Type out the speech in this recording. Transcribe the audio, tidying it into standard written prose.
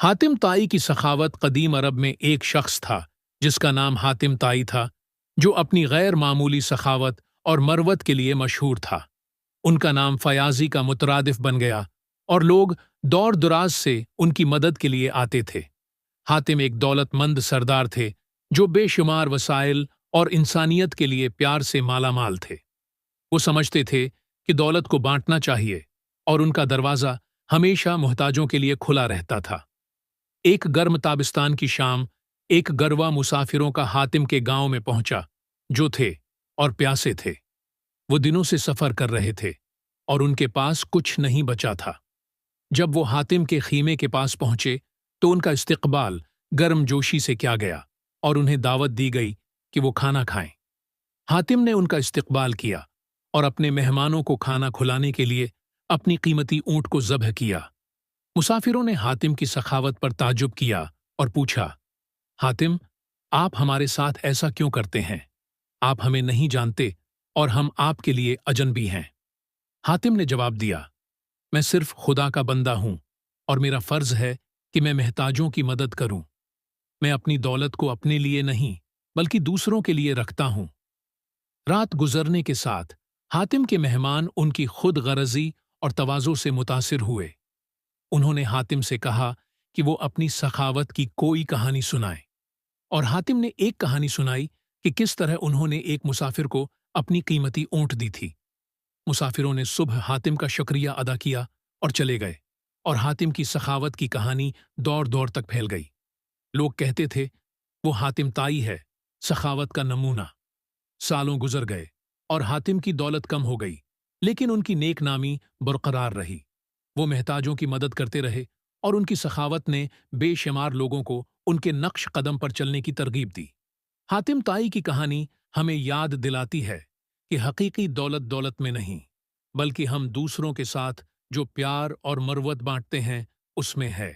हातिम ताई की सखावत कदीम अरब में एक शख्स था जिसका नाम हातिम ताई था, जो अपनी गैर मामूली सखावत और मरवत के लिए मशहूर था। उनका नाम फयाजी का मुतरादिफ बन गया और लोग दौर दराज से उनकी मदद के लिए आते थे। हातिम एक दौलतमंद सरदार थे जो बेशुमार वसाइल और इंसानियत के लिए प्यार से मालामाल थे। वो समझते थे कि दौलत को बांटना चाहिए और उनका दरवाज़ा हमेशा मुहताजों के लिए खुला रहता था। एक गर्म ताबिस्तान की शाम एक गरवा मुसाफिरों का हातिम के गांव में पहुंचा, जो थे और प्यासे थे। वो दिनों से सफर कर रहे थे और उनके पास कुछ नहीं बचा था। जब वो हातिम के खीमे के पास पहुंचे तो उनका इस्तकबाल गर्मजोशी से किया गया और उन्हें दावत दी गई कि वो खाना खाएं। हातिम ने उनका इस्तकबाल किया और अपने मेहमानों को खाना खिलाने के लिए अपनी कीमती ऊंट को ज़ब्ह किया। मुसाफिरों ने हातिम की सखावत पर ताज्जुब किया और पूछा, हातिम, आप हमारे साथ ऐसा क्यों करते हैं? आप हमें नहीं जानते और हम आपके लिए अजनबी हैं। हातिम ने जवाब दिया, मैं सिर्फ खुदा का बंदा हूं और मेरा फर्ज है कि मैं महताजों की मदद करूं। मैं अपनी दौलत को अपने लिए नहीं बल्कि दूसरों के लिए रखता हूं। रात गुजरने के साथ हातिम के मेहमान उनकी खुद गरजी और तवाज़ो से मुतासिर हुए। उन्होंने हातिम से कहा कि वो अपनी सखावत की कोई कहानी सुनाए, और हातिम ने एक कहानी सुनाई कि किस तरह उन्होंने एक मुसाफिर को अपनी कीमती ऊंट दी थी। मुसाफिरों ने सुबह हातिम का शुक्रिया अदा किया और चले गए, और हातिम की सखावत की कहानी दौर दौर तक फैल गई। लोग कहते थे, वो हातिम ताई है, सखावत का नमूना। सालों गुजर गए और हातिम की दौलत कम हो गई, लेकिन उनकी नेक नामी बरकरार रही। वो महताजों की मदद करते रहे और उनकी सखावत ने बेशुमार लोगों को उनके नक्श कदम पर चलने की तरगीब दी। हातिम ताई की कहानी हमें याद दिलाती है कि हकीकी दौलत दौलत में नहीं, बल्कि हम दूसरों के साथ जो प्यार और मरवत बांटते हैं उसमें है।